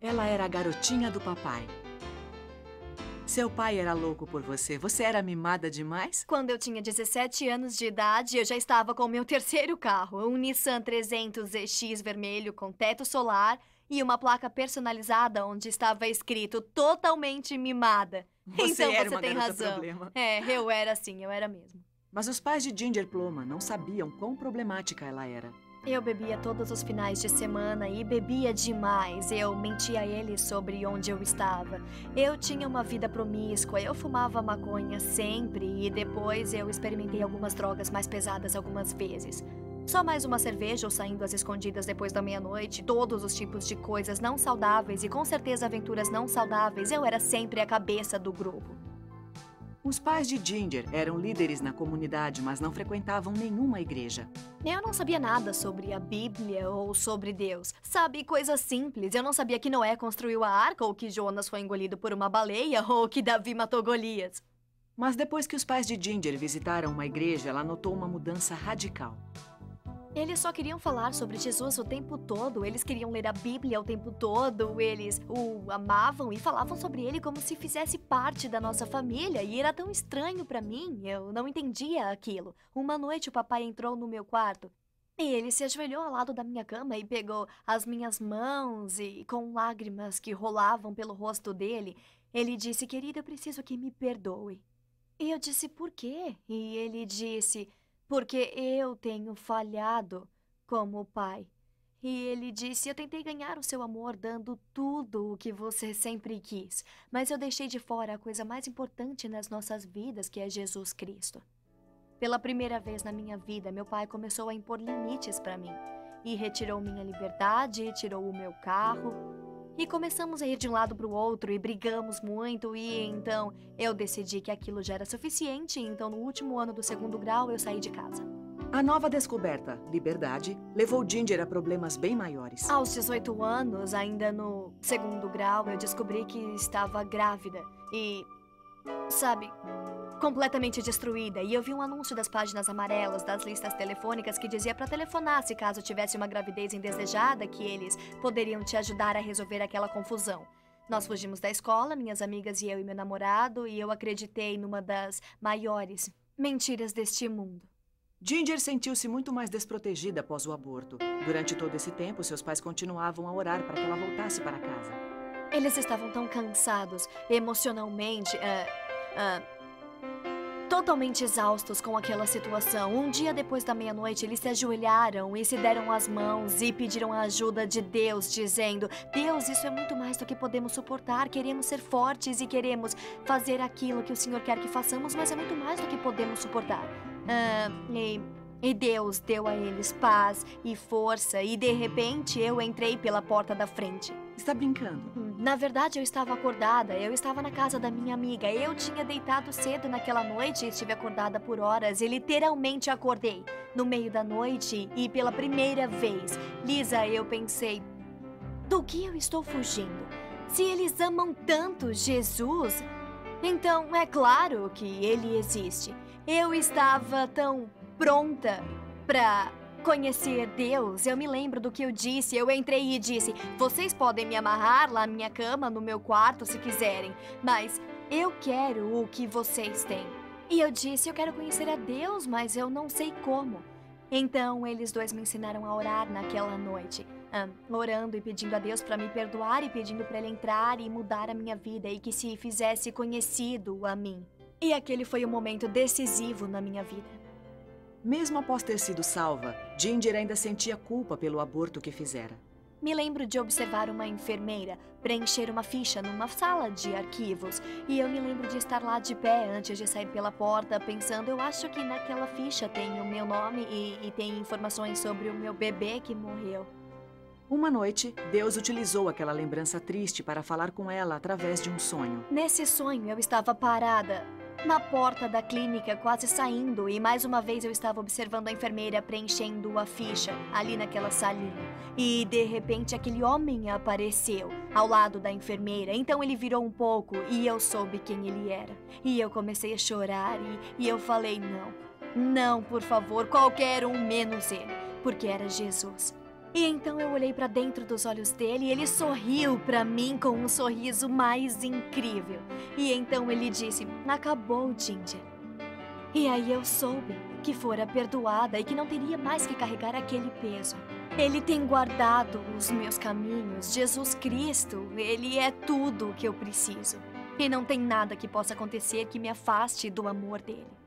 Ela era a garotinha do papai. Seu pai era louco por você. Você era mimada demais? Quando eu tinha 17 anos de idade, eu já estava com o meu terceiro carro, um Nissan 300 ZX vermelho com teto solar e uma placa personalizada onde estava escrito totalmente mimada. Você Então era você uma tem garota razão. problema. Eu era assim, eu era mesmo. Mas os pais de Ginger Pluma não sabiam quão problemática ela era. Eu bebia todos os finais de semana e bebia demais. Eu mentia a eles sobre onde eu estava. Eu tinha uma vida promíscua, eu fumava maconha sempre e depois eu experimentei algumas drogas mais pesadas algumas vezes. Só mais uma cerveja ou saindo às escondidas depois da meia-noite, todos os tipos de coisas não saudáveis e com certeza aventuras não saudáveis. Eu era sempre a cabeça do grupo. Os pais de Ginger eram líderes na comunidade, mas não frequentavam nenhuma igreja. Eu não sabia nada sobre a Bíblia ou sobre Deus. Sabe, coisas simples. Eu não sabia que Noé construiu a arca, ou que Jonas foi engolido por uma baleia, ou que Davi matou Golias. Mas depois que os pais de Ginger visitaram uma igreja, ela notou uma mudança radical. Eles só queriam falar sobre Jesus o tempo todo, eles queriam ler a Bíblia o tempo todo, eles o amavam e falavam sobre ele como se fizesse parte da nossa família, e era tão estranho pra mim, eu não entendia aquilo. Uma noite o papai entrou no meu quarto e ele se ajoelhou ao lado da minha cama e pegou as minhas mãos e, com lágrimas que rolavam pelo rosto dele, ele disse: "Querida, eu preciso que me perdoe." E eu disse: "Por quê?" E ele disse: "Porque eu tenho falhado como pai." E ele disse: "Eu tentei ganhar o seu amor dando tudo o que você sempre quis, mas eu deixei de fora a coisa mais importante nas nossas vidas, que é Jesus Cristo." Pela primeira vez na minha vida, meu pai começou a impor limites para mim. E retirou minha liberdade, tirou o meu carro. E começamos a ir de um lado para o outro e brigamos muito, e então eu decidi que aquilo já era suficiente, então no último ano do segundo grau eu saí de casa. A nova descoberta, liberdade, levou Ginger a problemas bem maiores. Aos 18 anos, ainda no segundo grau, eu descobri que estava grávida e, sabe, completamente destruída. E eu vi um anúncio das páginas amarelas das listas telefônicas que dizia para telefonar se caso tivesse uma gravidez indesejada, que eles poderiam te ajudar a resolver aquela confusão. Nós fugimos da escola, minhas amigas e eu e meu namorado, e eu acreditei numa das maiores mentiras deste mundo. Ginger sentiu-se muito mais desprotegida após o aborto. Durante todo esse tempo, seus pais continuavam a orar para que ela voltasse para casa. Eles estavam tão cansados, emocionalmente, totalmente exaustos com aquela situação. Um dia depois da meia-noite, eles se ajoelharam e se deram as mãos e pediram a ajuda de Deus, dizendo: "Deus, isso é muito mais do que podemos suportar. Queremos ser fortes e queremos fazer aquilo que o Senhor quer que façamos, mas é muito mais do que podemos suportar." E Deus deu a eles paz e força, e de repente eu entrei pela porta da frente. Está brincando? Na verdade, eu estava acordada, eu estava na casa da minha amiga. Eu tinha deitado cedo naquela noite e estive acordada por horas e literalmente acordei no meio da noite e pela primeira vez, Lisa, eu pensei: do que eu estou fugindo? Se eles amam tanto Jesus, então é claro que ele existe. Eu estava tão pronta para conhecer Deus. Eu me lembro do que eu disse. Eu entrei e disse: "Vocês podem me amarrar lá na minha cama, no meu quarto, se quiserem, mas eu quero o que vocês têm." E eu disse: "Eu quero conhecer a Deus, mas eu não sei como." Então, eles dois me ensinaram a orar naquela noite. Orando e pedindo a Deus para me perdoar e pedindo para Ele entrar e mudar a minha vida e que se fizesse conhecido a mim. E aquele foi o momento decisivo na minha vida. Mesmo após ter sido salva, Ginger ainda sentia culpa pelo aborto que fizera. Me lembro de observar uma enfermeira preencher uma ficha numa sala de arquivos. E eu me lembro de estar lá de pé antes de sair pela porta, pensando: eu acho que naquela ficha tem o meu nome e tem informações sobre o meu bebê que morreu. Uma noite, Deus utilizou aquela lembrança triste para falar com ela através de um sonho. Nesse sonho, eu estava parada na porta da clínica, quase saindo, e mais uma vez eu estava observando a enfermeira preenchendo a ficha ali naquela salinha. E de repente aquele homem apareceu ao lado da enfermeira. Então ele virou um pouco e eu soube quem ele era. E eu comecei a chorar e eu falei: não, por favor, qualquer um menos ele, porque era Jesus. E então eu olhei pra dentro dos olhos dele e ele sorriu pra mim com um sorriso mais incrível. E então ele disse: acabou, Ginger. E aí eu soube que fora perdoada e que não teria mais que carregar aquele peso. Ele tem guardado os meus caminhos. Jesus Cristo, Ele é tudo o que eu preciso. E não tem nada que possa acontecer que me afaste do amor dele.